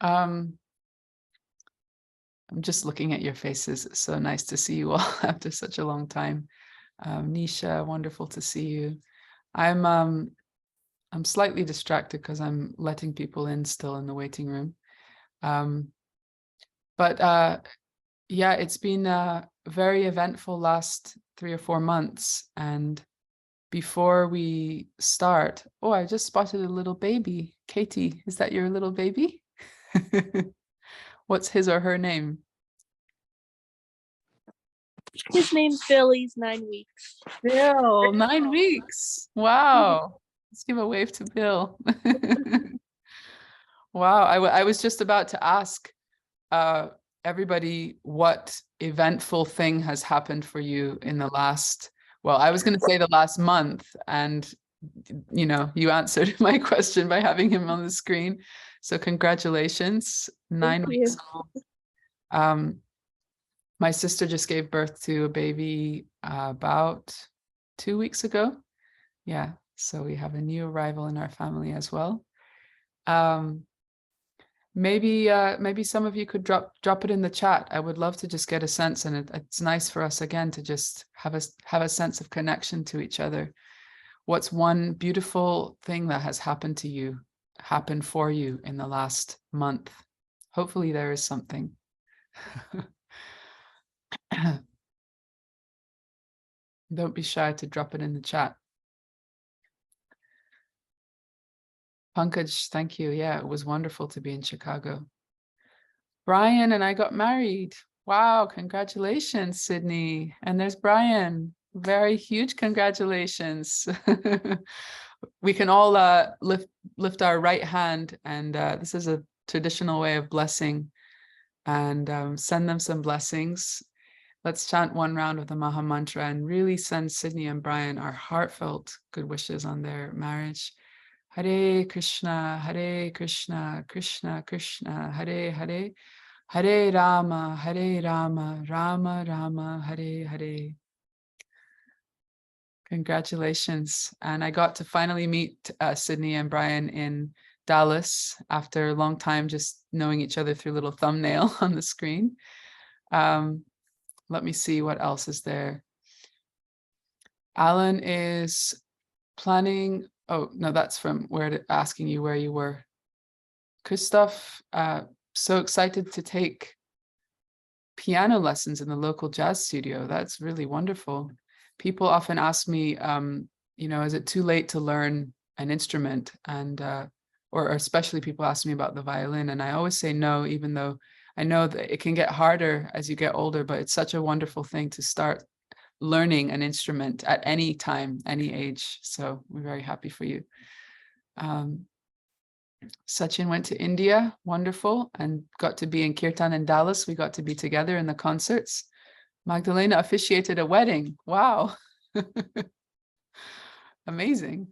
Um, I'm just looking at your faces. It's so nice to see you all after such a long time. Nisha, wonderful to see you. I'm slightly distracted because I'm letting people in still in the waiting room. But yeah, it's been a very eventful last 3 or 4 months. And before we start, oh, I just spotted a little baby. Katie, is that your little baby? What's his or her name? His name's Bill. He's 9 weeks. Bill, 9 weeks. Wow. Let's give a wave to Bill. Wow. I was just about to ask everybody what eventful thing has happened for you in the last, well, I was going to say the last month, and you answered my question by having him on the screen. So congratulations, 9 weeks old. My sister just gave birth to a baby about 2 weeks ago. Yeah, so we have a new arrival in our family as well. Maybe some of you could drop it in the chat. I would love to just get a sense, and it's nice for us again to just have a sense of connection to each other. What's one beautiful thing that has happened for you in the last month? Hopefully there is something. Don't be shy to drop it in the chat. Pankaj, thank you. Yeah, it was wonderful to be in Chicago. Brian and I got married. Wow, congratulations, Sydney. And there's Brian. Very huge congratulations. We can all lift our right hand, and this is a traditional way of blessing, and send them some blessings. Let's chant one round of the Maha Mantra and really send Sydney and Brian our heartfelt good wishes on their marriage. Hare Krishna, Krishna Krishna, Hare Hare, Hare Rama, Rama Rama, Hare Hare. Congratulations. And I got to finally meet Sydney and Brian in Dallas after a long time just knowing each other through a little thumbnail on the screen. Let me see what else is there. Alan is planning. Oh, no, that's from asking you where you were. Christoph, so excited to take piano lessons in the local jazz studio. That's really wonderful. People often ask me, is it too late to learn an instrument? And or especially people ask me about the violin, and I always say no, even though I know that it can get harder as you get older, but it's such a wonderful thing to start learning an instrument at any time, any age. So we're very happy for you. Sachin went to India, wonderful, and got to be in Kirtan in Dallas. We got to be together in the concerts. Magdalena officiated a wedding. Wow. Amazing.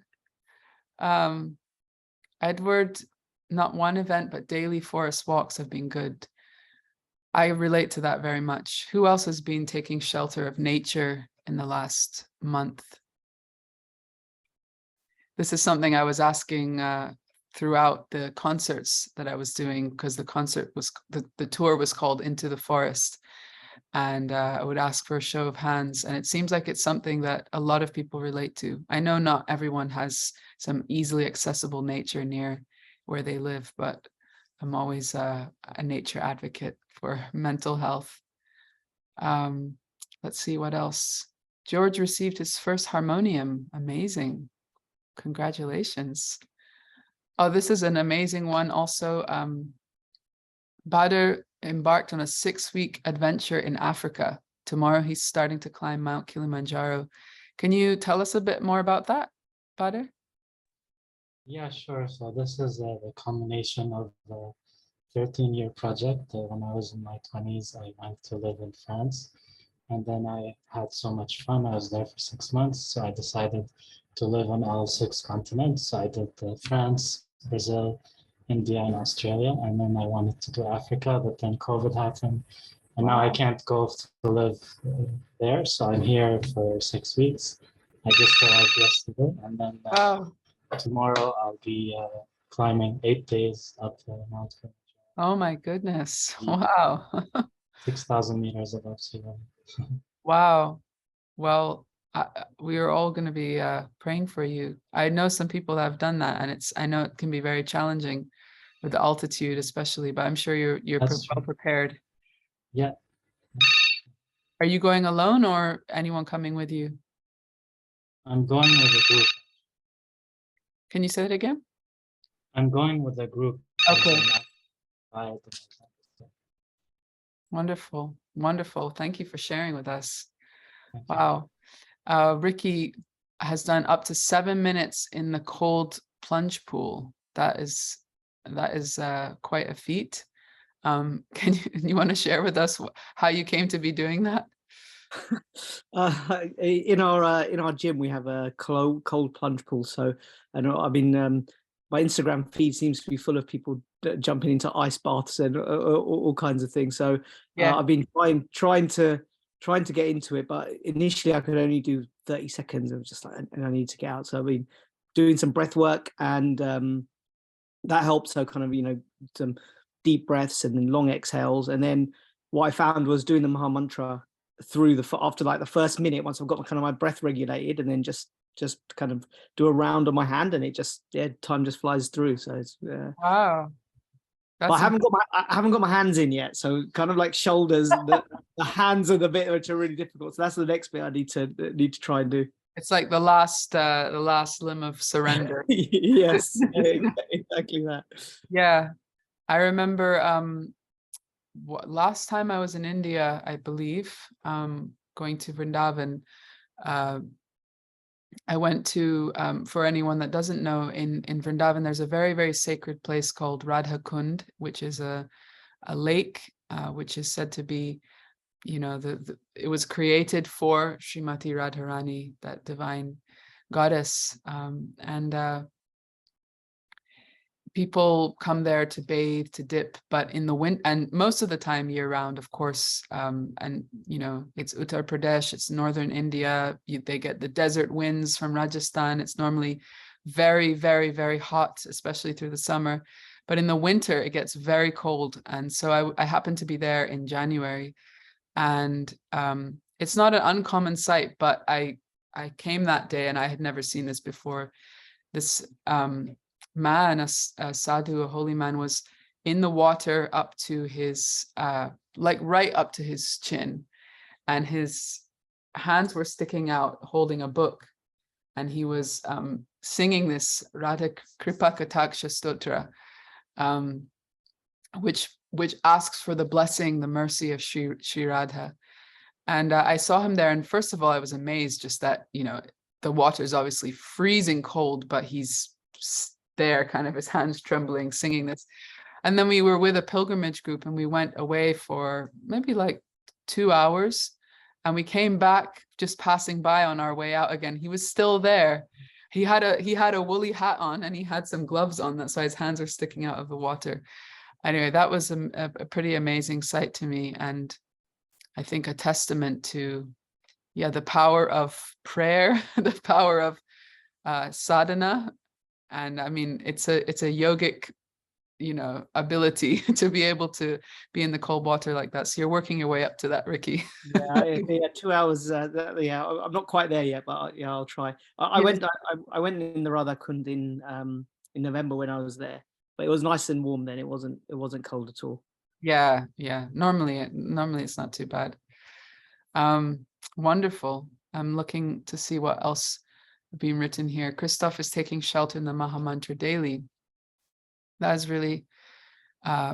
Edward, not one event, but daily forest walks have been good. I relate to that very much. Who else has been taking shelter of nature in the last month? This is something I was asking throughout the concerts that I was doing, because the tour was called Into the Forest. And I would ask for a show of hands. And it seems like it's something that a lot of people relate to. I know not everyone has some easily accessible nature near where they live, but I'm always a nature advocate for mental health. Let's see what else. George received his first harmonium. Amazing. Congratulations. Oh, this is an amazing one also. Badr embarked on a 6-week adventure in Africa. Tomorrow he's starting to climb Mount Kilimanjaro. Can you tell us a bit more about that, Badr? Yeah, sure. So this is the culmination of the 13-year project. When I was in my 20s, I went to live in France, and then I had so much fun. I was there for 6 months, so I decided to live on all 6 continents. So I did France, Brazil, India, and Australia, and then I wanted to do Africa, but then COVID happened, and now I can't go to live there. So I'm here for 6 weeks. I just arrived yesterday, and then tomorrow I'll be climbing 8 days up Mount Kilimanjaro. Oh my goodness. Wow. 6,000 meters above sea level. Wow. Well, we are all going to be praying for you. I know some people that have done that, and I know it can be very challenging with the altitude, especially. But I'm sure you're That's well true. prepared. Yeah, Are you going alone or anyone coming with you? I'm going with a group. Can you say it again? I'm going with a group. Okay. I Wonderful. Wonderful. Thank you for sharing with us. Thank you. Wow. Ricky has done up to 7 minutes in the cold plunge pool. That is quite a feat. Can you want to share with us how you came to be doing that? In our gym we have a cold plunge pool. So I know I've been my Instagram feed seems to be full of people jumping into ice baths and all kinds of things. So Yeah. I've been trying to get into it, but initially I could only do 30 seconds. I was just like, and I need to get out. So I've been doing some breath work, and that helped. So kind of some deep breaths and then long exhales, and then what I found was doing the Maha Mantra through after like the first minute, once I've got kind of my breath regulated, and then just kind of do a round on my hand, and it just time just flies through. So it's Wow. but I haven't got my hands in yet. So kind of like shoulders, the hands are the bit which are really difficult. So that's the next bit I need to try and do. It's like the last limb of surrender. Yes, exactly that. Yeah. I remember last time I was in India, I believe, going to Vrindavan, I went to, for anyone that doesn't know, in Vrindavan, there's a very, very sacred place called Radha Kund, which is a lake, which is said to be, it was created for Srimati Radharani, that divine goddess. And people come there to bathe, to dip, but in the winter, and most of the time year round, of course. And it's Uttar Pradesh, it's northern India. They get the desert winds from Rajasthan. It's normally very, very, very hot, especially through the summer. But in the winter, it gets very cold. And so I happened to be there in January, and it's not an uncommon sight, but I came that day and I had never seen this before. This man, a sadhu, a holy man, was in the water up to his like right up to his chin, and his hands were sticking out holding a book, and he was singing this Radha Kripa Kataksha Stotra, which asks for the blessing, the mercy of Shri Radha. And I saw him there, and first of all I was amazed just that the water is obviously freezing cold, but he's there, kind of his hands trembling, singing this. And then we were with a pilgrimage group, and we went away for maybe like 2 hours, and we came back just passing by on our way out again. He was still there. He had a woolly hat on, and he had some gloves on, that's why his hands are sticking out of the water. Anyway, that was a pretty amazing sight to me, and I think a testament to the power of prayer, the power of sadhana. And I mean, it's a yogic, ability to be able to be in the cold water like that. So you're working your way up to that, Ricky. Yeah, 2 hours. Yeah, I'm not quite there yet, but yeah, I'll try. I went in the Radha Kund in November when I was there, but it was nice and warm then. It wasn't cold at all. Yeah. Normally it's not too bad. Wonderful. I'm looking to see what else being written here. Christoph is taking shelter in the Maha Mantra daily. That is really,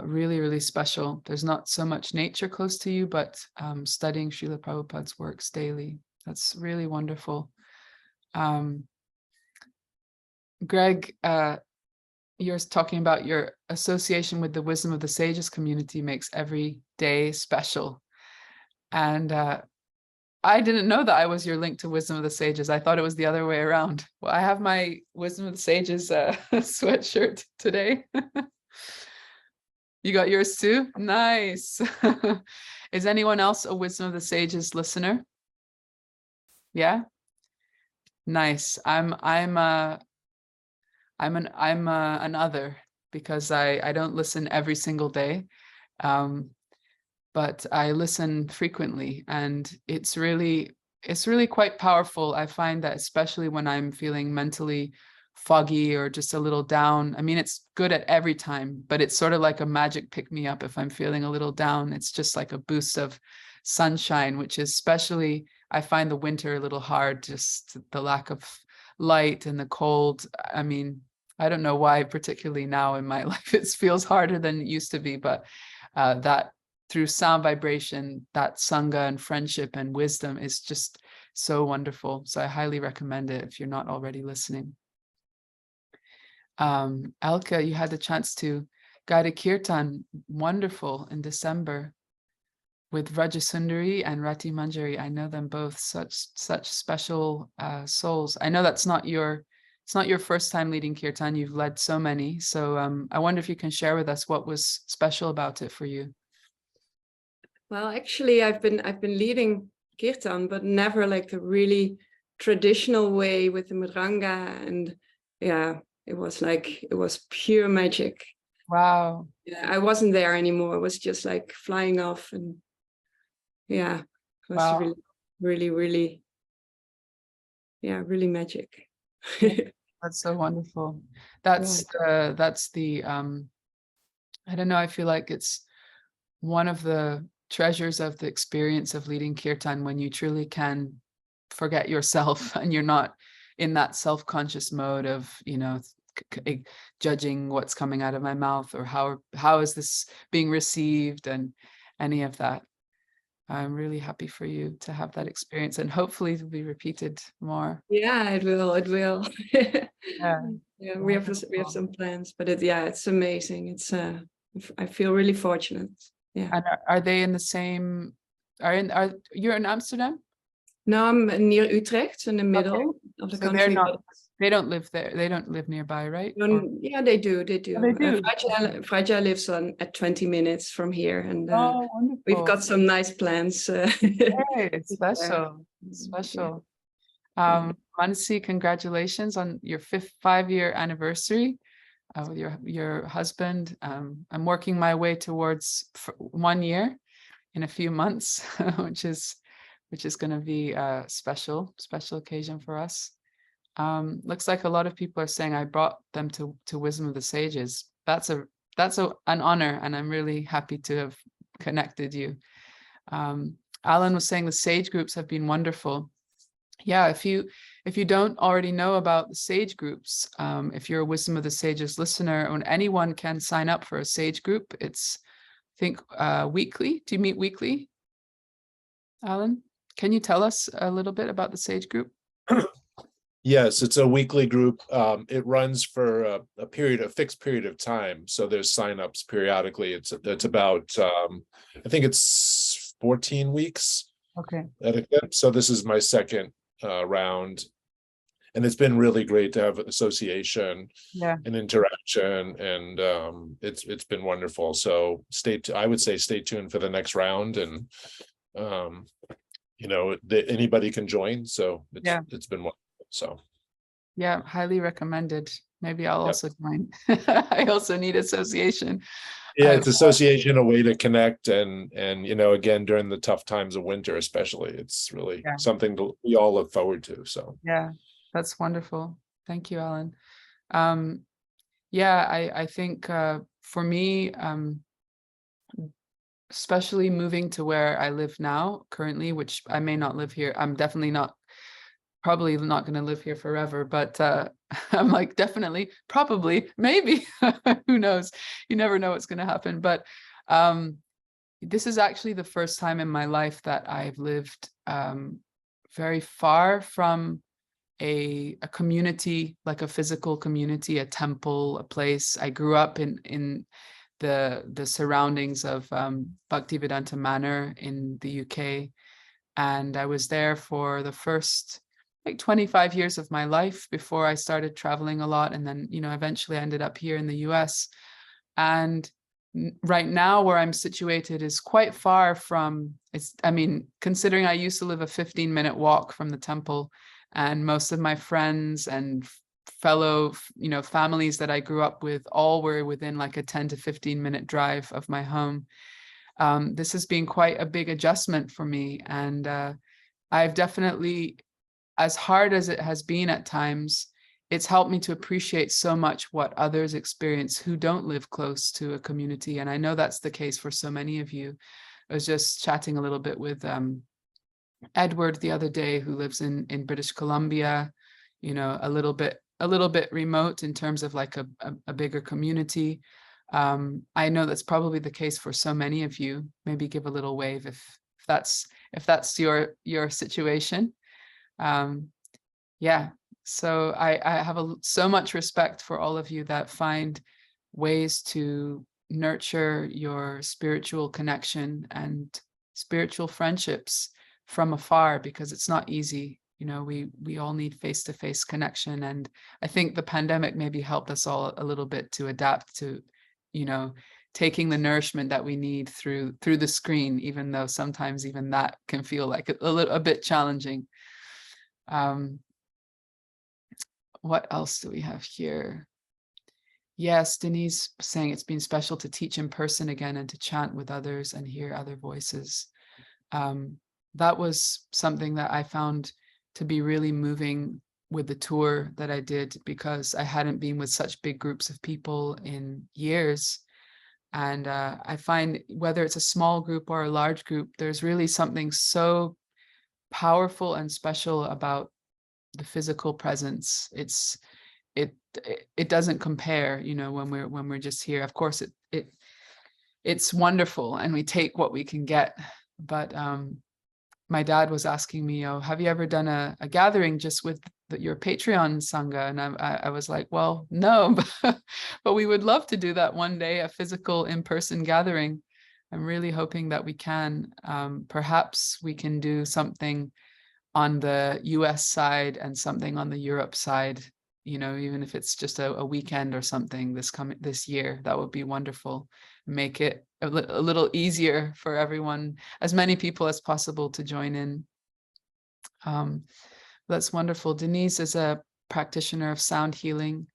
really, really special. There's not so much nature close to you, but studying Srila Prabhupada's works daily. That's really wonderful. Greg, you're talking about your association with the Wisdom of the Sages community makes every day special. And I didn't know that I was your link to Wisdom of the Sages. I thought it was the other way around. Well, I have my Wisdom of the Sages sweatshirt today. You got yours too? Nice. Is anyone else a Wisdom of the Sages listener? Yeah? Nice. I'm an other. because I don't listen every single day. But I listen frequently, and it's really quite powerful. I find that especially when I'm feeling mentally foggy or just a little down. I mean, it's good at every time, but it's sort of like a magic pick me up if I'm feeling a little down. It's just like a boost of sunshine, which is especially, I find the winter a little hard, just the lack of light and the cold. I mean, I don't know why, particularly now in my life, it feels harder than it used to be, but that through sound vibration, that Sanga and friendship and wisdom is just so wonderful. So I highly recommend it if you're not already listening. Elke, you had the chance to guide a kirtan, wonderful, in December with Rajasundari and Rati Manjari. I know them both, such special souls. I know it's not your first time leading kirtan. You've led so many. So I wonder if you can share with us what was special about it for you. Well, actually, I've been leading kirtan, but never like the really traditional way with the mridanga, and yeah, it was pure magic. Wow. Yeah, I wasn't there anymore. It was just like flying off, and yeah, it was Wow. really, yeah, really magic. That's so wonderful. That's the I don't know, I feel like it's one of the treasures of the experience of leading kirtan, when you truly can forget yourself and you're not in that self-conscious mode of, judging what's coming out of my mouth, or how is this being received, and any of that. I'm really happy for you to have that experience, and hopefully it'll be repeated more. Yeah, it will. Yeah. Yeah, we have some plans, but it's amazing. It's I feel really fortunate. Yeah. And are they in the same? You're in Amsterdam? No, I'm near Utrecht, in the middle of the So country. they don't live there. They don't live nearby, right? Yeah, they do. Oh, they do. Fraja lives at 20 minutes from here, and Oh, wonderful. we've got some nice plans. Hey, it's special. It's special. Mansi, congratulations on your 5-year anniversary with your husband. I'm working my way towards 1 year in a few months, which is going to be a special occasion for us. Looks like a lot of people are saying I brought them to Wisdom of the Sages. That's an honor, and I'm really happy to have connected you. Alan was saying the sage groups have been wonderful. Yeah, if you don't already know about the sage groups, if you're a Wisdom of the Sages listener, or anyone can sign up for a sage group. It's, I think, weekly. Do you meet weekly, Alan? Can you tell us a little bit about the sage group? Yes, it's a weekly group. It runs for a fixed period of time. So there's signups periodically. It's about I think it's 14 weeks. Okay. So this is my second round, and it's been really great to have association, and interaction, and it's been wonderful. So I would say stay tuned for the next round, and anybody can join. So it's been wonderful. So yeah, highly recommended. Maybe I'll also join. I also need association. Yeah, it's association, a way to connect, and again, during the tough times of winter, especially, it's really something we all look forward to. So yeah, that's wonderful. Thank you, Alan. I think for me, especially moving to where I live now currently, which I may not live here. I'm probably not going to live here forever, but I'm like, definitely, probably, maybe, who knows? You never know what's going to happen. But this is actually the first time in my life that I've lived very far from a community, like a physical community, a temple, a place. I grew up in the surroundings of Bhaktivedanta Manor in the UK. And I was there for the first 25 years of my life before I started traveling a lot. And then, eventually I ended up here in the US. And right now where I'm situated is quite far from, considering I used to live a 15-minute walk from the temple, and most of my friends and fellow, families that I grew up with, all were within like a 10 to 15 minute drive of my home. This has been quite a big adjustment for me. And I've definitely, as hard as it has been at times, it's helped me to appreciate so much what others experience who don't live close to a community. And I know that's the case for so many of you. I was just chatting a little bit with Edward the other day, who lives in British Columbia, a little bit remote in terms of like a bigger community. I know that's probably the case for so many of you. Maybe give a little wave if that's your situation. Yeah. So I have so much respect for all of you that find ways to nurture your spiritual connection and spiritual friendships from afar, because it's not easy. We all need face-to-face connection. And I think the pandemic maybe helped us all a little bit to adapt to, taking the nourishment that we need through the screen, even though sometimes even that can feel like a bit challenging. What else do we have here? Yes, Denise saying it's been special to teach in person again and to chant with others and hear other voices. That was something that I found to be really moving with the tour that I did, because I hadn't been with such big groups of people in years. And I find whether it's a small group or a large group, there's really something so powerful and special about the physical presence. It doesn't compare, when we're just here. Of course, it's wonderful and we take what we can get. But my dad was asking me, have you ever done a gathering just with your Patreon Sangha? And I was like, well, no, but we would love to do that one day, a physical in-person gathering. I'm really hoping that we can. Perhaps we can do something on the US side and something on the Europe side, even if it's just a weekend or something this year. That would be wonderful. Make it a little easier for everyone, as many people as possible, to join in. That's wonderful. Denise is a practitioner of sound healing,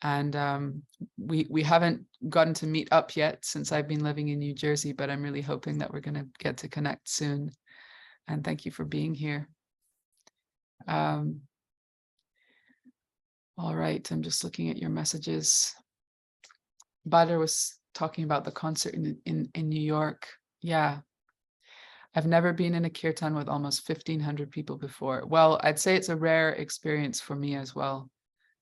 and we haven't gotten to meet up yet since I've been living in New Jersey, but I'm really hoping that we're going to get to connect soon. And thank you for being here. All right, I'm just looking at your messages. Badr was talking about the concert in New York. Yeah, I've never been in a kirtan with almost 1,500 people before. Well, I'd say it's a rare experience for me as well.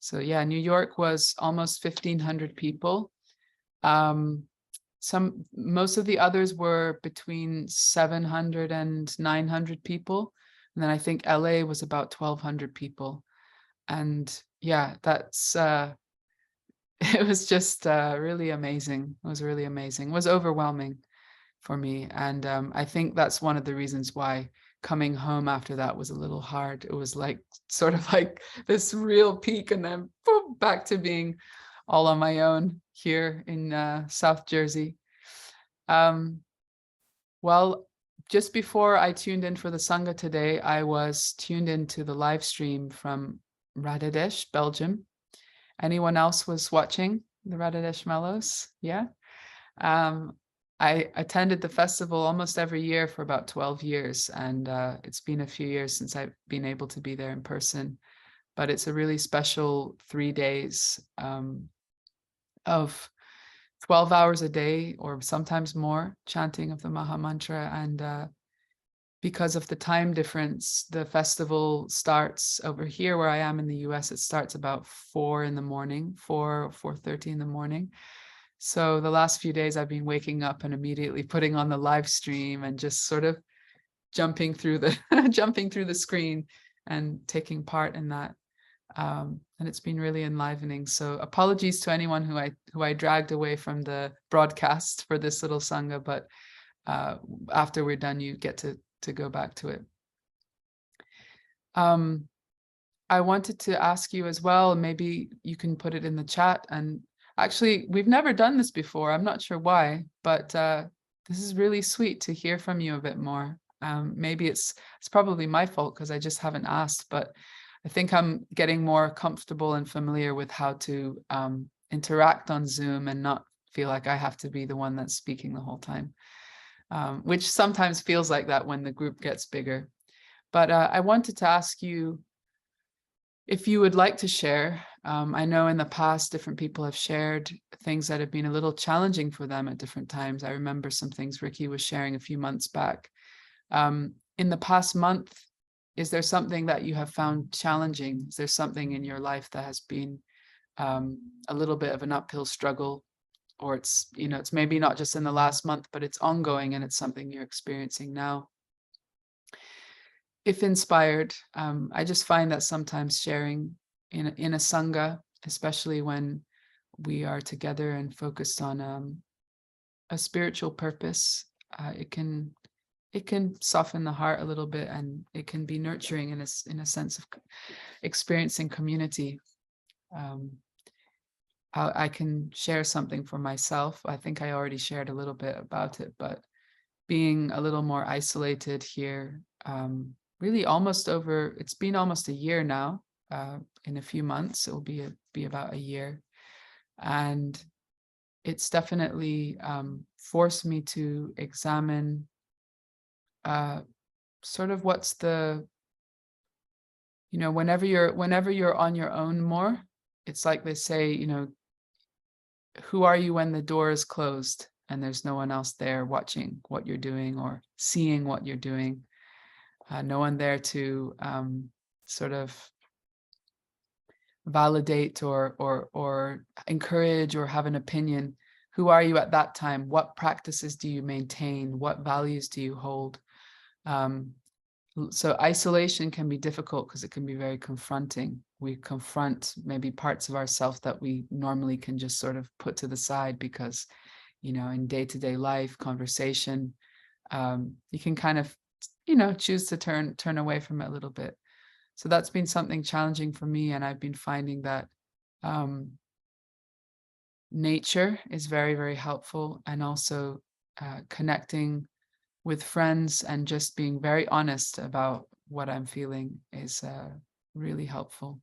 So yeah, New York was almost 1,500 people. Most of the others were between 700 and 900 people. And then I think LA was about 1,200 people. And yeah, that's, it was just really amazing. It was really amazing. It was overwhelming for me. And I think that's one of the reasons why coming home after that was a little hard. It was like sort of like this real peak, and then boom, back to being all on my own here in South Jersey. Well, just before I tuned in for the Sangha today, I was tuned into the live stream from Radhadesh, Belgium. Anyone else was watching the Radhadesh Mellows? Yeah. I attended the festival almost every year for about 12 years, and it's been a few years since I've been able to be there in person. But it's a really special 3 days of 12 hours a day, or sometimes more, chanting of the Maha Mantra. And because of the time difference, the festival starts over here where I am in the US. It starts about 4 in the morning, 4:30 in the morning. So the last few days I've been waking up and immediately putting on the live stream and just sort of jumping through the screen and taking part in that. And it's been really enlivening. So apologies to anyone who I dragged away from the broadcast for this little Sangha, but after we're done, you get to go back to it. I wanted to ask you as well, maybe you can put it in the chat. And actually, we've never done this before. I'm not sure why, but this is really sweet to hear from you a bit more. Maybe it's probably my fault because I just haven't asked, but I think I'm getting more comfortable and familiar with how to interact on Zoom and not feel like I have to be the one that's speaking the whole time, which sometimes feels like that when the group gets bigger. But I wanted to ask you if you would like to share. I know in the past, different people have shared things that have been a little challenging for them at different times. I remember some things Ricky was sharing a few months back. In the past month, is there something that you have found challenging? Is there something in your life that has been a little bit of an uphill struggle? Or it's, you know, it's maybe not just in the last month, but it's ongoing and it's something you're experiencing now. If inspired, I just find that sometimes sharing in a Sanga, especially when we are together and focused on a spiritual purpose, it can soften the heart a little bit, and it can be nurturing in a sense of experiencing community. I can share something for myself. I think I already shared a little bit about it, but being a little more isolated here, really it's been almost a year now. In a few months, it will be about a year. And it's definitely forced me to examine sort of what's the, you know, whenever you're on your own more, it's like they say, you know, who are you when the door is closed and there's no one else there watching what you're doing or seeing what you're doing? No one there to sort of validate or encourage or have an opinion. Who are you at that time? What practices do you maintain? What values do you hold? So isolation can be difficult because it can be very confronting. We confront maybe parts of ourselves that we normally can just sort of put to the side because, you know, in day-to-day life, conversation, you can kind of, you know, choose to turn away from it a little bit. So that's been something challenging for me, and I've been finding that nature is very, very helpful, and also connecting with friends and just being very honest about what I'm feeling is really helpful.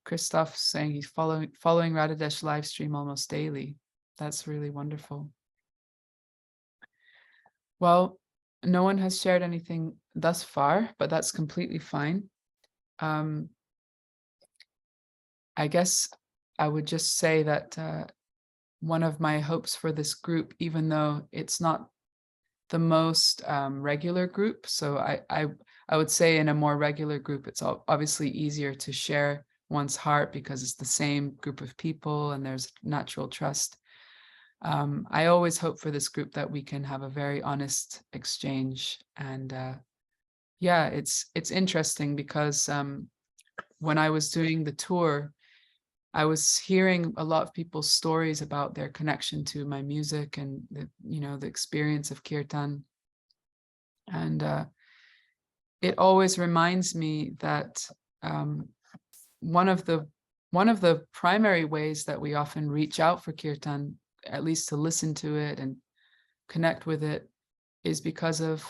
Christoph saying he's following Radhadesh live stream almost daily. That's really wonderful. Well, no one has shared anything thus far, but that's completely fine. I guess I would just say that one of my hopes for this group, even though it's not the most regular group, so I would say in a more regular group, it's obviously easier to share one's heart because it's the same group of people and there's natural trust. I always hope for this group that we can have a very honest exchange. And yeah, it's interesting because when I was doing the tour, I was hearing a lot of people's stories about their connection to my music and the experience of kirtan. And it always reminds me that one of the primary ways that we often reach out for kirtan, at least to listen to it and connect with it, is because of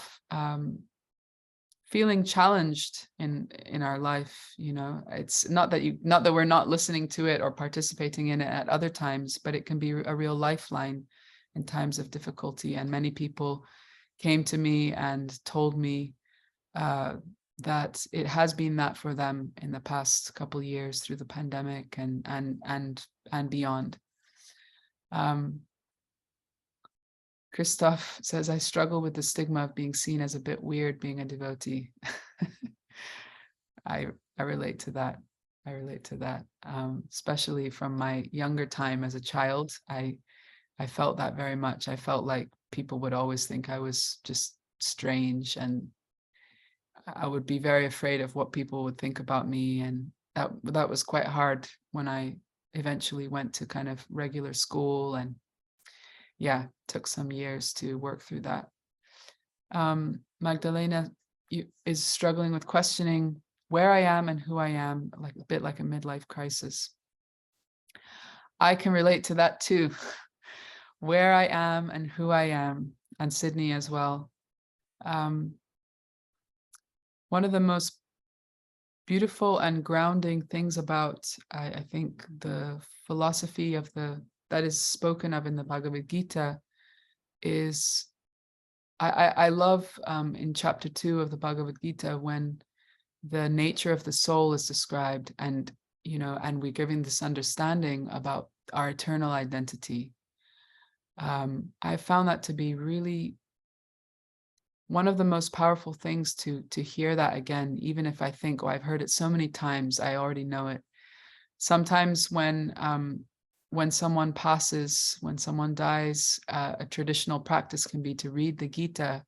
feeling challenged in our life. You know, it's not that we're not listening to it or participating in it at other times, but it can be a real lifeline in times of difficulty. And many people came to me and told me that it has been that for them in the past couple of years through the pandemic and beyond. Christoph says, I struggle with the stigma of being seen as a bit weird being a devotee. I relate to that. I relate to that, especially from my younger time as a child. I felt that very much. I felt like people would always think I was just strange, and I would be very afraid of what people would think about me. And that was quite hard when I eventually went to kind of regular school, and yeah, took some years to work through that. Magdalena is struggling with questioning where I am and who I am, like a bit like a midlife crisis. I can relate to that too. Where I am and who I am, and Sydney as well. One of the most beautiful and grounding things about, I think, the philosophy of that is spoken of in the Bhagavad Gita is, I love in chapter 2 of the Bhagavad Gita when the nature of the soul is described, and and we're giving this understanding about our eternal identity. I found that to be really one of the most powerful things to hear that again, even if I think, oh, I've heard it so many times, I already know it. Sometimes when someone passes, when someone dies, a traditional practice can be to read the Gita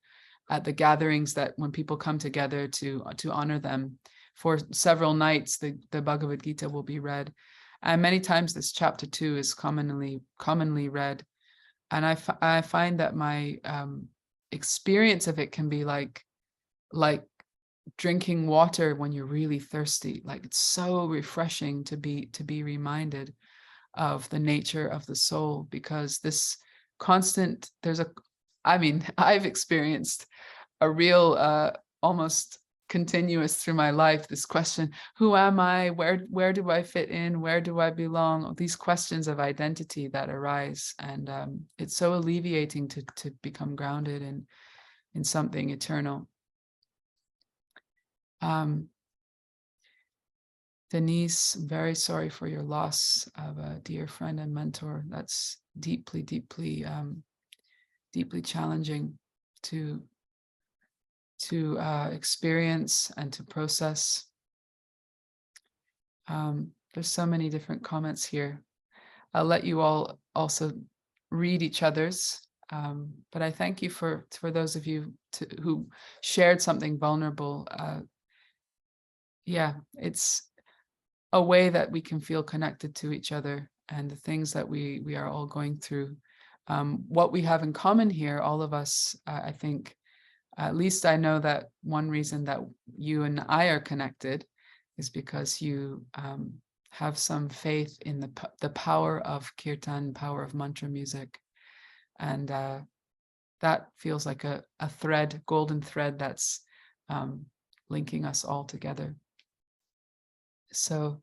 at the gatherings, that when people come together to honor them for several nights, the Bhagavad Gita will be read. And many times this chapter 2 is commonly read. And I find that my experience of it can be like drinking water when you're really thirsty. Like, it's so refreshing to be reminded of the nature of the soul, because this constant, I've experienced a real almost continuous through my life, this question, who am I, where do I fit in, where do I belong, these questions of identity that arise. And it's so alleviating to become grounded in something eternal. Denise, very sorry for your loss of a dear friend and mentor. That's deeply challenging to experience and to process. There's so many different comments here. I'll let you all also read each other's, but I thank you for those of you who shared something vulnerable. Yeah, it's a way that we can feel connected to each other and the things that we are all going through. What we have in common here, all of us, I think, at least I know that one reason that you and I are connected is because you have some faith in the power of kirtan, power of mantra music. And that feels like a thread, golden thread, that's linking us all together. So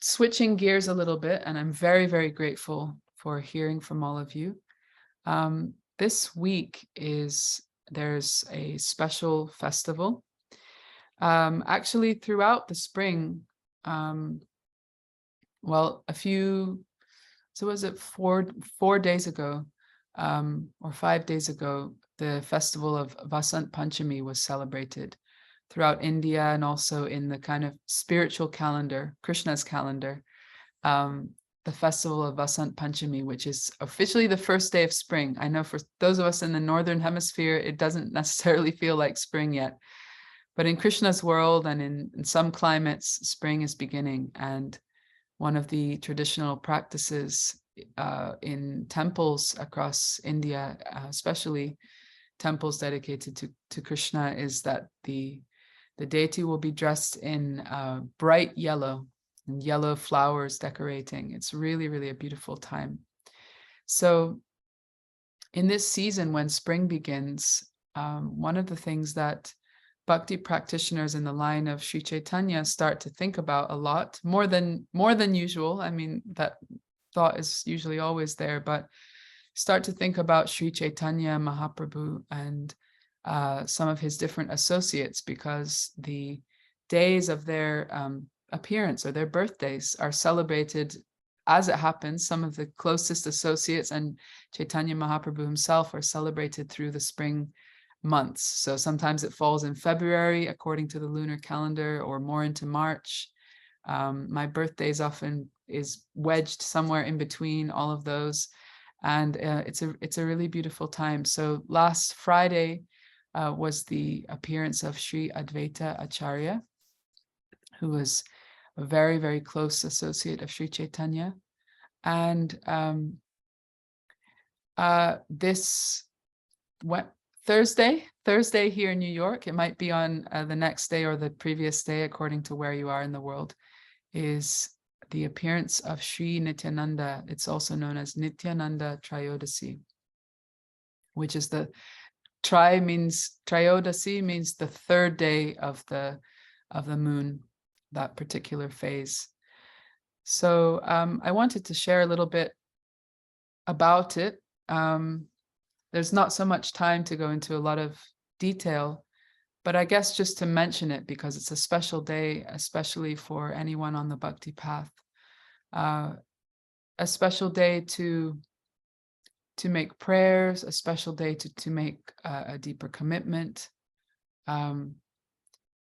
switching gears a little bit, and I'm very, very grateful for hearing from all of you. This week there's a special festival. Actually, throughout the spring, well, so was it 4 days ago, or 5 days ago, the festival of Vasant Panchami was celebrated throughout India, and also in the kind of spiritual calendar, Krishna's calendar, the festival of Vasant Panchami, which is officially the first day of spring. I know for those of us in the Northern Hemisphere, it doesn't necessarily feel like spring yet, but in Krishna's world and in some climates, spring is beginning. And one of the traditional practices in temples across India, especially temples dedicated to Krishna, is that the deity will be dressed in bright yellow, and yellow flowers decorating. It's really, really a beautiful time. So in this season, when spring begins, one of the things that Bhakti practitioners in the line of Sri Chaitanya start to think about a lot, more than usual. I mean, that thought is usually always there, but start to think about Sri Chaitanya Mahaprabhu and some of his different associates, because the days of their appearance or their birthdays are celebrated, as it happens, some of the closest associates and Chaitanya Mahaprabhu himself are celebrated through the spring months. So sometimes it falls in February according to the lunar calendar, or more into March. My birthdays often is wedged somewhere in between all of those, and it's a really beautiful time. So last Friday was the appearance of Sri Advaita Acharya, who was a very, very close associate of Sri Chaitanya. And this Thursday here in New York, it might be on the next day or the previous day, according to where you are in the world, is the appearance of Sri Nityananda. It's also known as Nityananda Trayodasi, which is the Trayodasi means the third day of the moon, that particular phase. So I wanted to share a little bit about it. There's not so much time to go into a lot of detail, but I guess just to mention it because it's a special day, especially for anyone on the Bhakti path. A special day to make prayers, a special day to make a deeper commitment.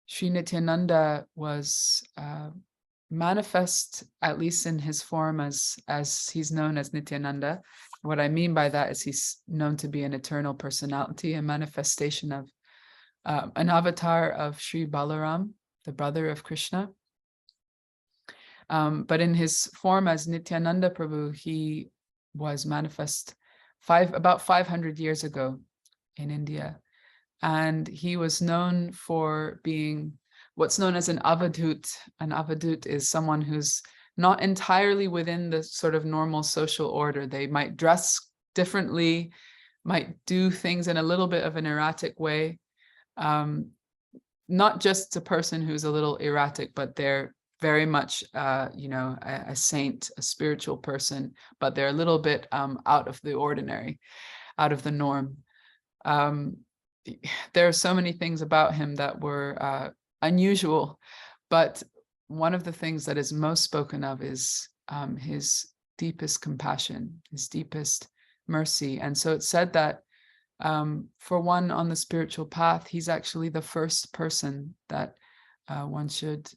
Sri Nityananda was manifest, at least in his form as he's known as Nityananda. What I mean by that is he's known to be an eternal personality, a manifestation of an avatar of Sri Balaram, the brother of Krishna. But in his form as Nityananda Prabhu, he was manifest about 500 years ago in India. And he was known for being what's known as an avadut. An avadut is someone who's not entirely within the sort of normal social order. They might dress differently, might do things in a little bit of an erratic way. Not just a person who's a little erratic, but they're very much, a saint, a spiritual person, but they're a little bit out of the ordinary, out of the norm. There are so many things about him that were unusual, but one of the things that is most spoken of is his deepest compassion, his deepest mercy. And so it's said that for one on the spiritual path, he's actually the first person that one should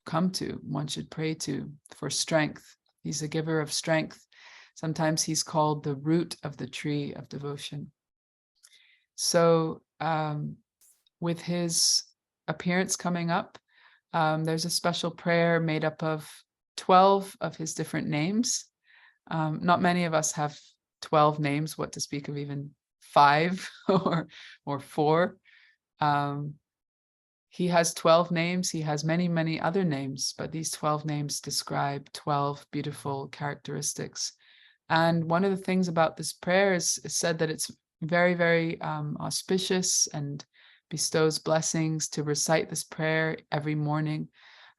come to, one should pray to for strength. He's a giver of strength. Sometimes he's called the root of the tree of devotion. So with his appearance coming up, there's a special prayer made up of 12 of his different names. Not many of us have 12 names, what to speak of even 5 or 4. He has 12 names. He has many, many other names, but these 12 names describe 12 beautiful characteristics. And one of the things about this prayer is said that it's very, very auspicious and bestows blessings to recite this prayer every morning.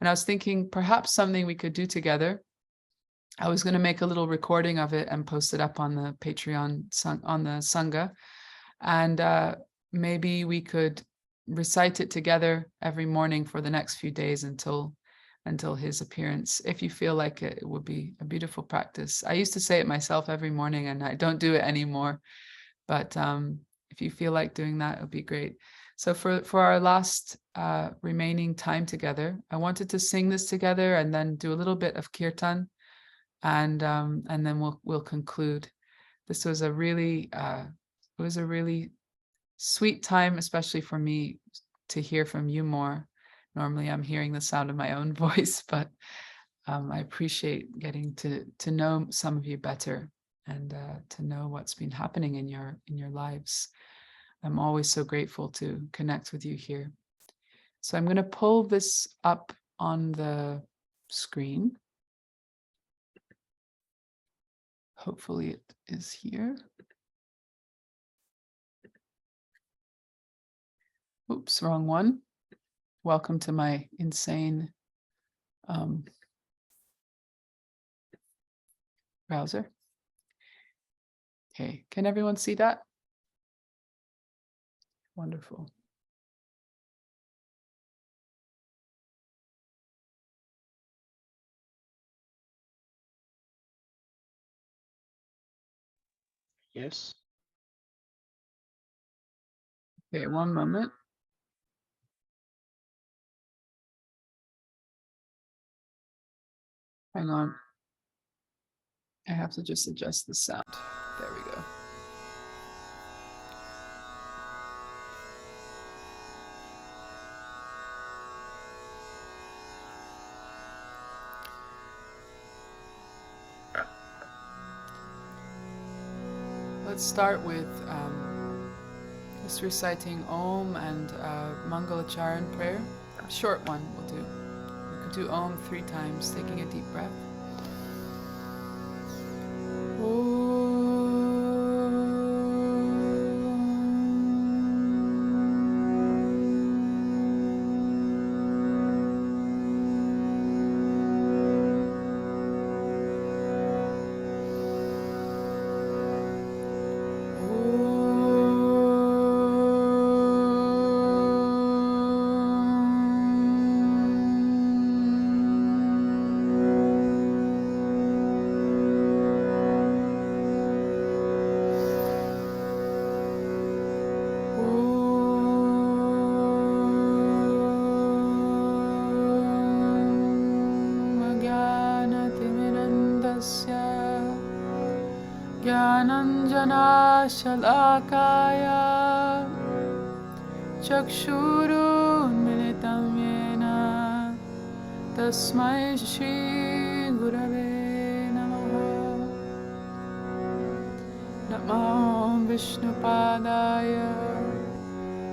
And I was thinking perhaps something we could do together. I was going to make a little recording of it and post it up on the Patreon, on the Sanga. And maybe we could recite it together every morning for the next few days until his appearance. If you feel like it, it would be a beautiful practice. I used to say it myself every morning and I don't do it anymore. But if you feel like doing that, it would be great. So for our last remaining time together, I wanted to sing this together and then do a little bit of kirtan, and then we'll conclude. This was a really sweet time, especially for me, to hear from you more. Normally, I'm hearing the sound of my own voice, but I appreciate getting to know some of you better and to know what's been happening in your lives. I'm always so grateful to connect with you here. So I'm going to pull this up on the screen. Hopefully it is here. Oops, wrong one. Welcome to my insane browser. Okay, can everyone see that? Wonderful. Yes. Okay, one moment. Hang on. I have to just adjust the sound. There we go. Let's start with just reciting Om and Mangalacharan prayer. A short one will do. We could do Om 3 times, taking a deep breath. Om. Gyananjana Shalakaya Chakshurunmilitam Yena Tasmai Shri Gurave Namaha. Namo Vishnupadaya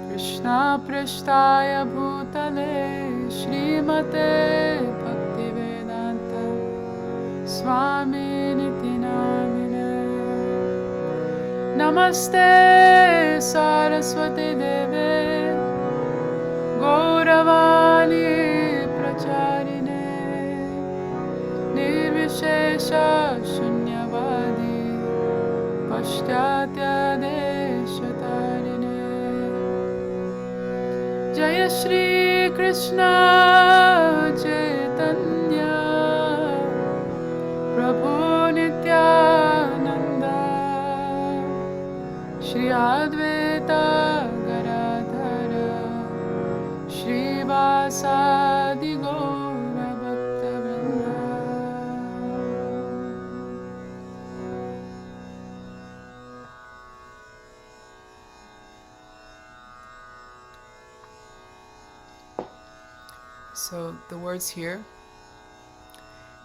Krishna Prishtaya Bhutale Srimate Bhaktivedanta Swami Niti Namine. Namaste Saraswati Deve Gauravani Pracharine Nirvishesha Shunyavadi Pashyatya Deshatarine. Jaya Shri Krishna Chaitanya Prabhu Nityananda Shri Advaita Gadadhara Shri Vasadi Gaura Bhaktavrinda. So the words here,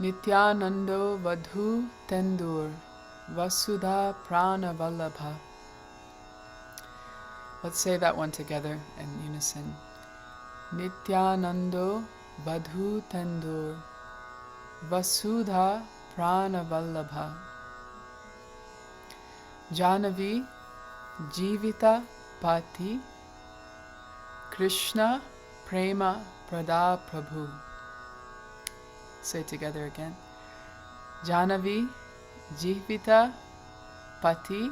Nityanando Vadhu Tendur Vasudha Prana Vallabha. Let's say that one together in unison. Nityanando Vadhu Tendur Vasudha Prana Vallabha Janavi Jivita Pati Krishna Prema Prada Prabhu. Say it together again. Janavi Jivita Pati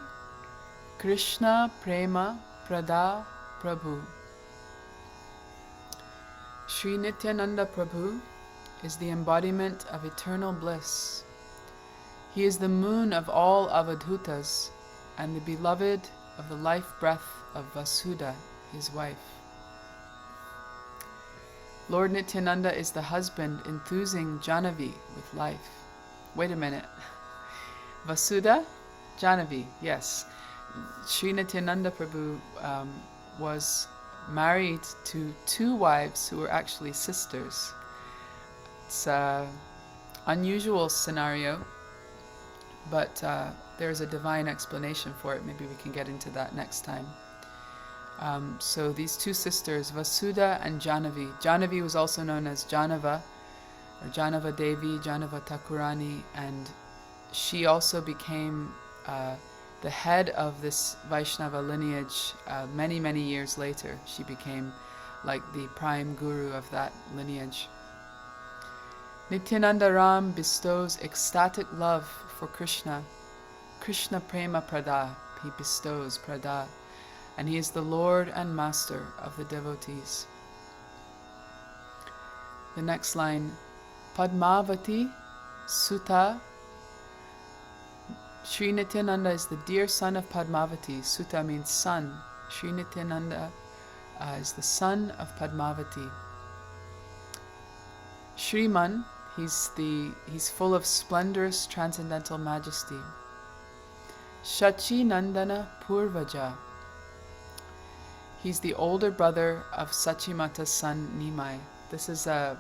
Krishna Prema Prada Prabhu. Sri Nityananda Prabhu is the embodiment of eternal bliss. He is the moon of all Avadhutas and the beloved of the life breath of Vasudha, his wife. Lord Nityananda is the husband enthusing Janavi with life. Wait a minute. Vasudha, Janavi, yes. Sri Nityananda Prabhu was married to two wives who were actually sisters. It's an unusual scenario, but there's a divine explanation for it. Maybe we can get into that next time. So these two sisters, Vasudha and Janavi. Janavi was also known as Janava, or Janava Devi, Janava Thakurani, and she also became the head of this Vaishnava lineage many, many years later. She became like the prime guru of that lineage. Nityananda Ram bestows ecstatic love for Krishna. Krishna Prema Prada, he bestows Prada, and he is the Lord and Master of the devotees. The next line, Padmavati Sutta. Sri Nityananda is the dear son of Padmavati. Sutta means son. Sri Nityananda is the son of Padmavati. Shriman, he's full of splendorous transcendental majesty. Shachi Nandana Purvaja. He's the older brother of Sachimata's son Nimai. This is an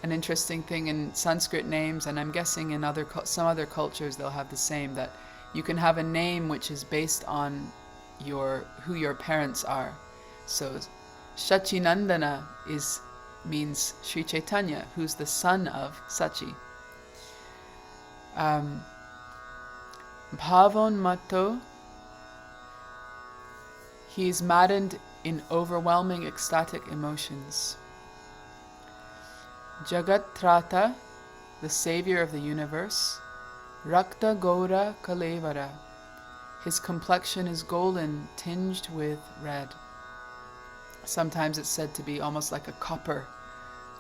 interesting thing in Sanskrit names, and I'm guessing in some other cultures they'll have the same, that you can have a name which is based on who your parents are. So Shachinandana means Sri Chaitanya, who's the son of Sachi. Bhavon Mato, he is maddened in overwhelming ecstatic emotions. Jagat Trata, the savior of the universe. Rakta Gaura Kalevara, his complexion is golden, tinged with red. Sometimes it's said to be almost like a copper,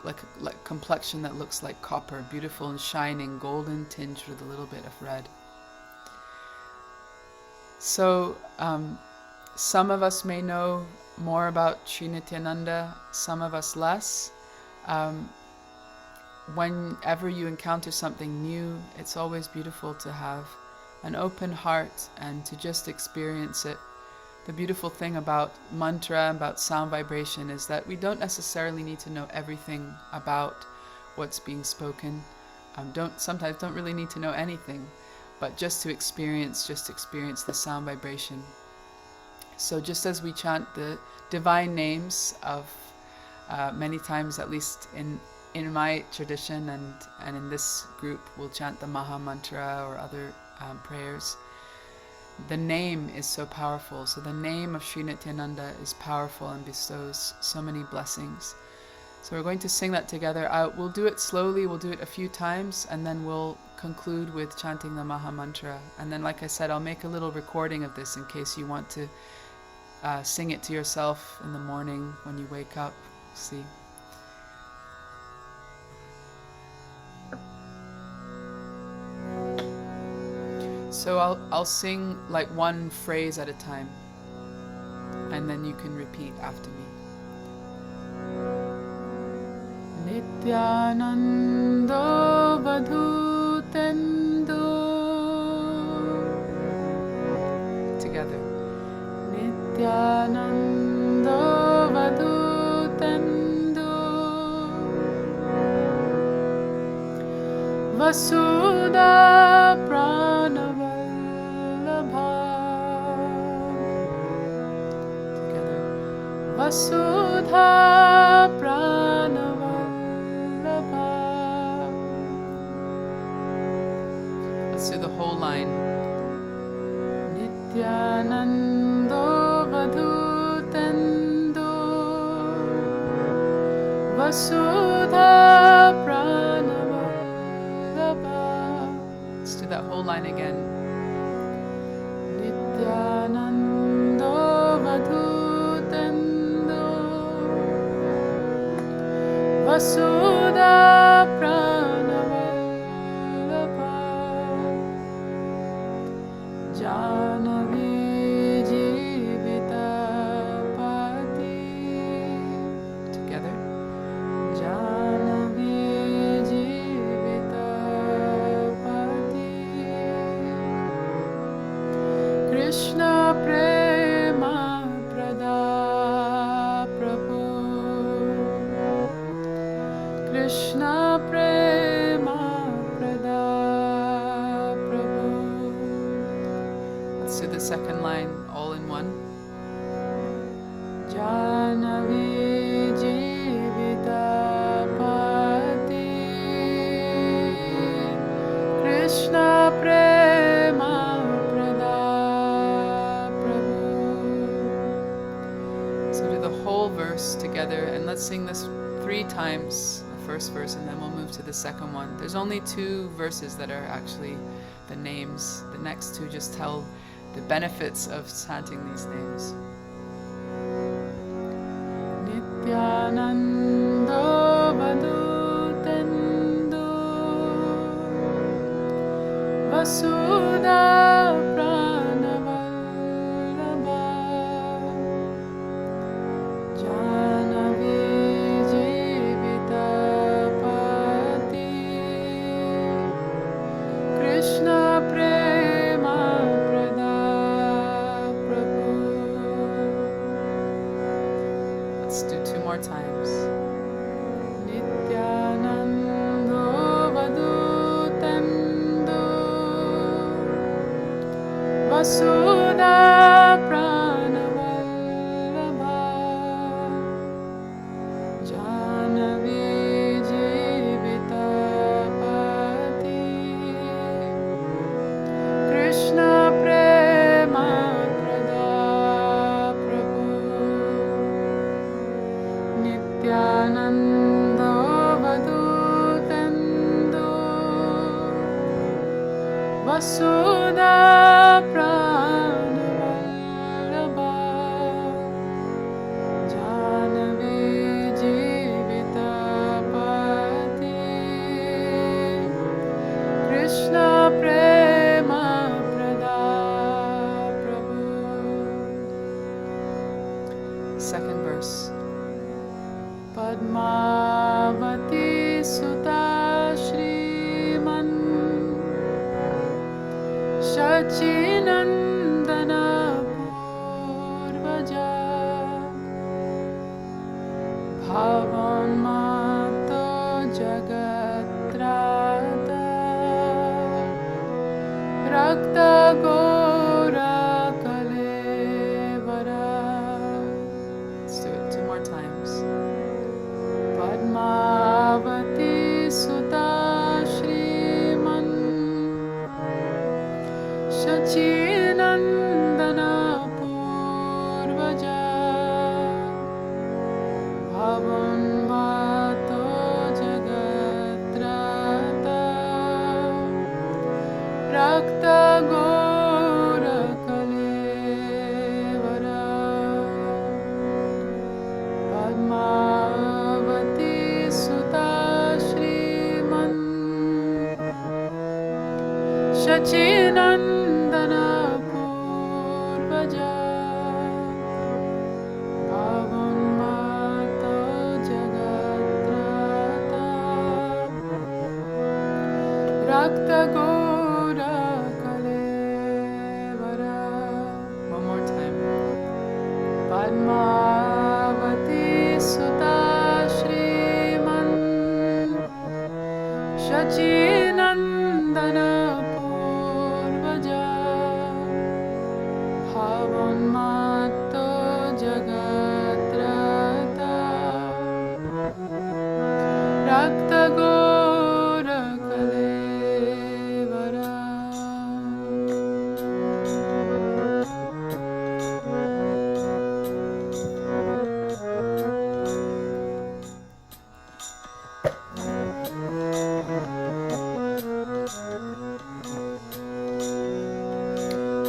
like complexion that looks like copper, beautiful and shining, golden, tinged with a little bit of red. So some of us may know more about Sri Nityananda, some of us less. Whenever you encounter something new, it's always beautiful to have an open heart and to just experience it. The beautiful thing about mantra, about sound vibration, is that we don't necessarily need to know everything about what's being spoken. Sometimes don't really need to know anything, but just to experience the sound vibration. So just as we chant the divine names of many times, at least in my tradition and in this group, we'll chant the Maha Mantra or other prayers. The name is so powerful. So the name of Sri Nityananda is powerful and bestows so many blessings. So we're going to sing that together. We'll do it slowly, we'll do it a few times, and then we'll conclude with chanting the Maha Mantra. And then, like I said, I'll make a little recording of this in case you want to sing it to yourself in the morning when you wake up. See. So I'll sing like one phrase at a time, and then you can repeat after me. Nityanando vadhutendo. Together. Nityanando vadhutendo. Vasudha pranavallabha. Together. Vasudha pranavallabha. Let's do the whole line. Nityanando vadhutendo. Vasudha pranavallabha. Let's do that whole line again. Nityanando vadhutendo. Vasudha pranavallabha. Janavi jivitapati. Together. Janavi jivitapati. Krishna prema prada prabhu. Krishna prema prada prabhu. Let's do the second line all in one. Janavi jivitapati. Krishna prema prada prabhu. So do the whole verse together, and let's sing this 3 times, the first verse, and then we'll move to the second one. There's only 2 verses that are actually the names. The next 2 just tell the benefits of chanting these names. Nityanando vadhutendo. Vasudha pranavallabha. Janavi jivitapati. Krishna prema prada prabhu. Let's do 2 more times. Nityanando vadhutendo. Vasudha pranavallabha. Janavi jivitapati. Krishna prema prada prabhu. Nityanando vadhutendo. Vasudha pranavallabha. Janavi jivitapati. Krishna prema prada prabhu. Second verse. Padmavati sutta Shriman Sachinandana Purvaja Bhavan Mato Jagatrata Rakta Gora Kalevara. Let's do it 2 more times. Padmavati Sutta Shriman Sachinandana Purvaja Bhavan Mato Jagatrata Rakta Gora Kalevara Padmavati Sutta Shriman Sachinandana Purvaja Bhavan Mato Jagatrata Rakta Gora Kalevara. One more time. Padmavati Sutta Shriman Sachinandana Purvaja Bhavan Mato Jagatrata Rakta Gora Kalevara.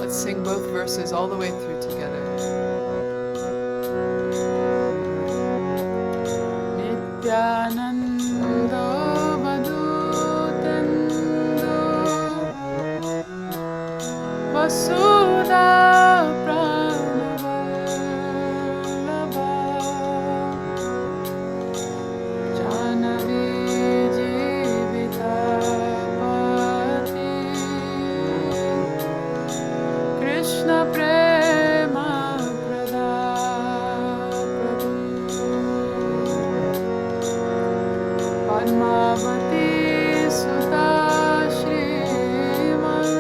Let's sing both verses all the way through together. Nityananda Vadutendo Vasudha Pranavallabha Janavi Jivitapati Krishna Prema Prabhu Padmavati Sutta Shriman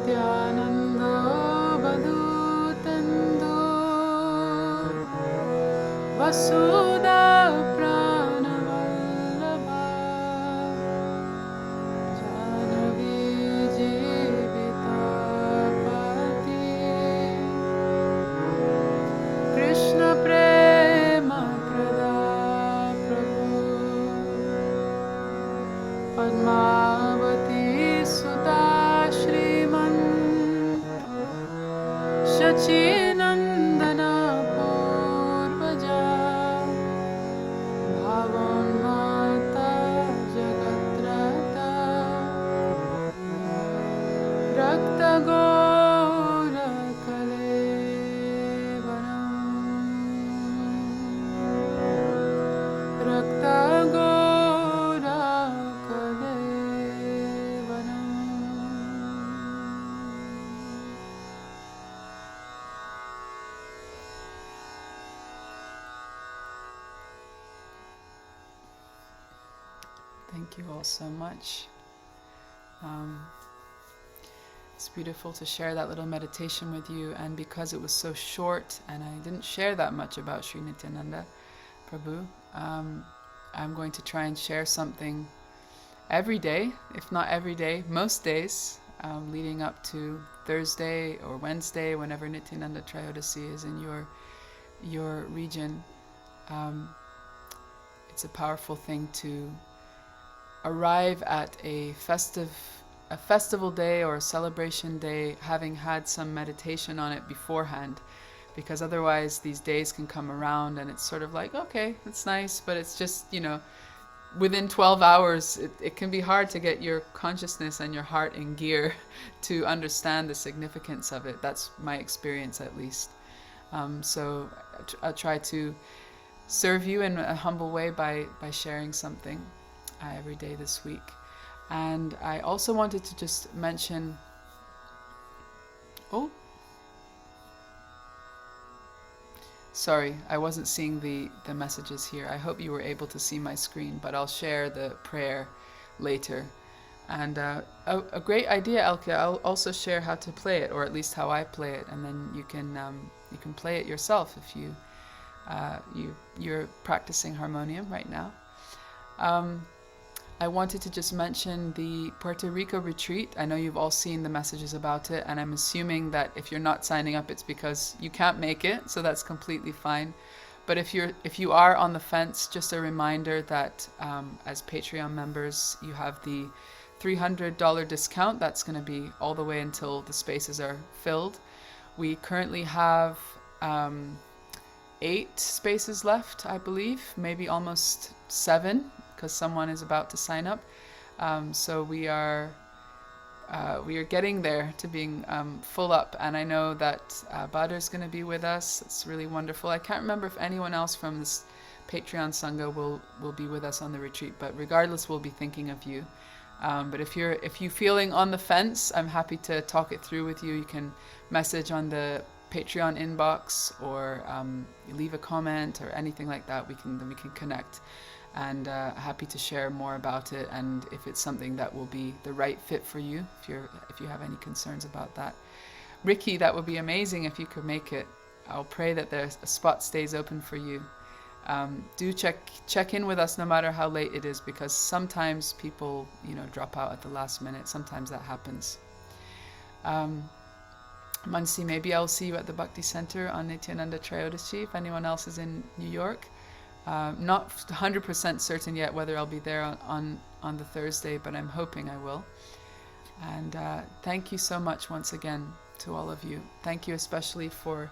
Nityananda Badhutandu Vasudha Pranavallabha Janavi Jivitapati Krishna Prema Prabhu Padmavati Sutta Shriman Shachinandana Purvaja Bhavanmata Jagatrata Rakta Gora Kalevaram Rakta Gora Kalevaram. Thank you all so much. It's beautiful to share that little meditation with you, and because it was so short and I didn't share that much about Sri Nityananda Prabhu, I'm going to try and share something every day, if not every day, most days, leading up to Thursday or Wednesday, whenever Nityananda Trayodasi is in your region. It's a powerful thing to arrive at a festival day or a celebration day having had some meditation on it beforehand, because otherwise these days can come around and it's sort of like, okay, it's nice, but it's just, within 12 hours it can be hard to get your consciousness and your heart in gear to understand the significance of it. That's my experience, at least. So I'll try to serve you in a humble way by sharing something every day this week. And I also wanted to just mention, sorry, I wasn't seeing the messages here. I hope you were able to see my screen, but I'll share the prayer later. And a great idea, Elke, I'll also share how to play it, or at least how I play it, and then you can play it yourself if you're practicing harmonium right now. I wanted to just mention the Puerto Rico retreat. I know you've all seen the messages about it, and I'm assuming that if you're not signing up, it's because you can't make it, so that's completely fine. But if you are on the fence, just a reminder that as Patreon members, you have the $300 discount. That's going to be all the way until the spaces are filled. We currently have 8 spaces left, I believe, maybe almost 7, because someone is about to sign up. So we are getting there to being full up, and I know that Badr's going to be with us. It's really wonderful. I can't remember if anyone else from this Patreon Sanga will be with us on the retreat, but regardless, we'll be thinking of you. But if you're feeling on the fence, I'm happy to talk it through with you. You can message on the Patreon inbox, or leave a comment or anything like that. We can connect, and happy to share more about it, and if it's something that will be the right fit for you, if you have any concerns about that. Ricky, that would be amazing if you could make it. I'll pray that a spot stays open for you. Do check in with us no matter how late it is, because sometimes people drop out at the last minute. Sometimes that happens. Mansi, maybe I'll see you at the Bhakti Center on Nityananda Trayodasi if anyone else is in New York. Not 100% certain yet whether I'll be there on the Thursday, but I'm hoping I will. And thank you so much once again to all of you. Thank you especially for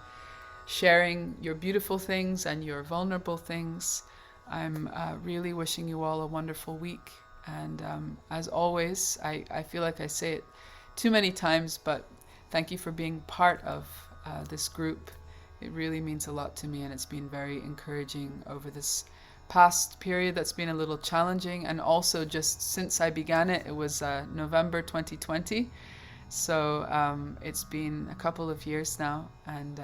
sharing your beautiful things and your vulnerable things. I'm really wishing you all a wonderful week. And as always, I feel like I say it too many times, but thank you for being part of this group. It really means a lot to me, and it's been very encouraging over this past period that's been a little challenging. And also just since I began it, it was November 2020. So it's been a couple of years now, and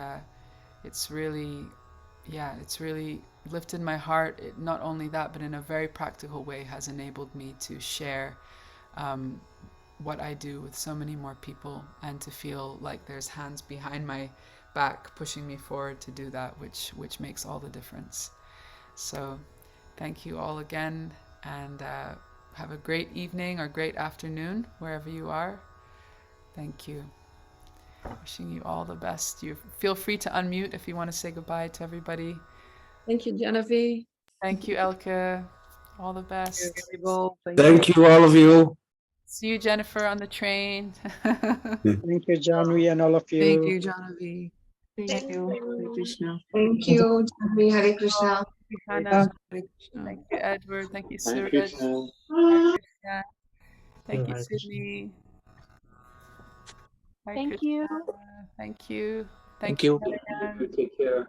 it's really lifted my heart. Not only that, but in a very practical way has enabled me to share what I do with so many more people, and to feel like there's hands behind my back pushing me forward to do that, which makes all the difference. So thank you all again, and have a great evening or great afternoon wherever you are. Thank you. Wishing you all the best. You feel free to unmute if you want to say goodbye to everybody. Thank you, Genevieve. Thank you, Elke. All the best. Thank you, all of you. See you, Jennifer, on the train. Thank you, Janvi, and all of you. Thank you, Janavi. Thank you. Hare Krishna. Thank you, Janvi. Hare Krishna. Hannah. Hare Krishna. Thank you, Edward. Thank you, Hare Suraj. Krishna. Hare Krishna. Thank you, Hare Krishna. Sydney. Hare Thank Krishna. you. Thank you. Thank you. Marianne. Take care.